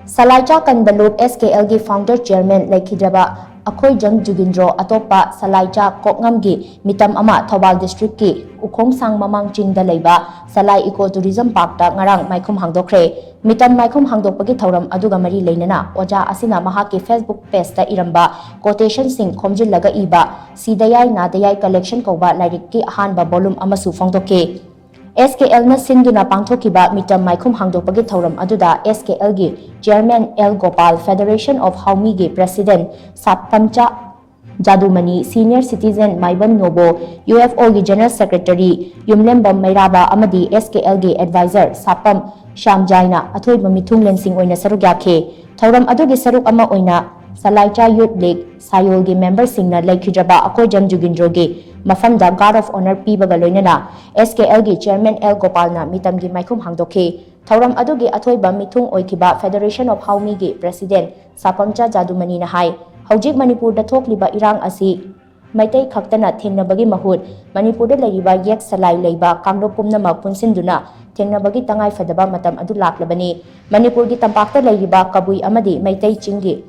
Salaicha Kanbalup SKL gi founder chairman Laikhidraba Akhoijang Jugindro Atopa Salaicha Kokngamgi Mitam Ama Thobal district ki Ukhom Sang Mamang Chingda Leiba Salai Eco Tourism Park ta ngarang maikhum hangdokre Mitam maikhum hangdokpagi thoram aduga mari leinana oja asina mahaki Facebook page ta iramba quotation sing khomjillaga iba sidayai nadayai collection koba lairik ki ahanba volume amasu phongdoke SKL na sinduna pangthokiba mitam maikhum hangdokpagi thoram aduda SKL gi chairman L Gopal Federation of Haumi gi president Sapamcha Jadumani senior citizen Maiban Nobo UFO gi general secretary Yumlembam Mairaba amadi SKL gi advisor Sapam Shamjaina athoi mamithung lensing oina saruk yakhe thoram adugi saruk ama oina Salaicha Youth League Sayol gi member singna Laikhidraba Akhoijang Jugindro gi Mafamda Guard of Honor pibaga loinana SKL gi chairman L Gopalna mitam gi maikhum hangdokhe thoram adugi athoiba mithung oikiba Federation of Haumi gi president Sapamcha Jadumani na hai hojik Manipur da thokliba irang asi maitai khaktana thengnabagi mahut Manipur da laiba yek salai leiba kanglop pumnama punsinduna thengnabagi tangai fadaba matam adu laklabani Manipur gi tampakta laiba kabui amadi maitai chingi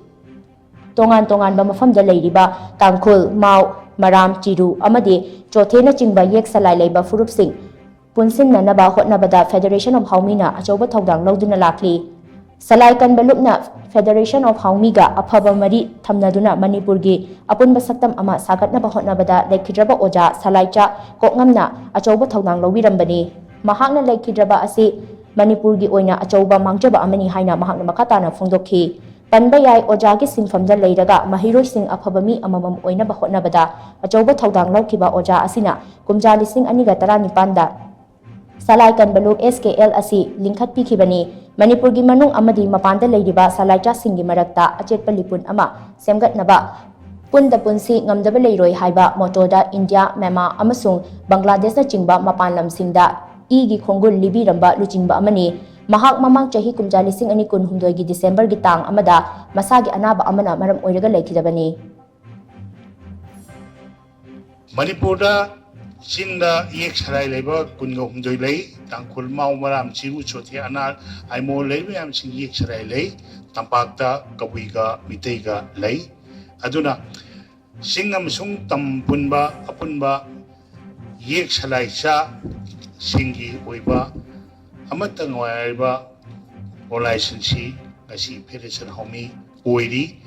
tongan ba mafamda laiba Tangkhul Mau Maram Chiru amadi chothena chingba yek salai leiba furup sing punsinna naba hotnabada Federation of Haumi na achoba thodang loduna lakli Salai Kanbalupna Federation of Haumi ga afaba mari thamnaduna Manipur gi apunba saktam ama sagatnaba hotnabada Laikhidraba oja Salaicha Kokngamna achoba thodang lobirambani mahakna Laikhidraba asi Manipur gi oina achoba mangjaba amani haina mahakna makatana phongdokhi Panba yai oja gi sinfamda leiraga mahiroi sing afaba mi amamam oina ba hotnabada achoba thodang lawkiba oja asina kumja lising aniga 19 da Salai Kanbalup SKL asi lingkhat pikhibani Manipur gi manung amadi mapanda leiriba Salaicha singi marakta achetpa lipun ama semgatnaba punda punsi ngamdaba leiroi haiba motoda India Myanmar amasung Bangladesh na chingba mapan lamsingda igi khongul libiramba luchingba amani mahak mamang chahi kumja lising ani kun humdoi gi December gi tang amada masagi anaba amana maram oiraga laikhidabani Manipurda Chinda yek sarai leba kunga humdoi lei Tangkhul Mau Maram Chiru Chothe Anal Aimo lei mayam sing yek sarai lei Tampakta Kabuiga Miteiga lei aduna singam sung tampunba apunba yek sarai cha singi oiba amatang waiba olai sinsi ngasi Federation Haumi oiri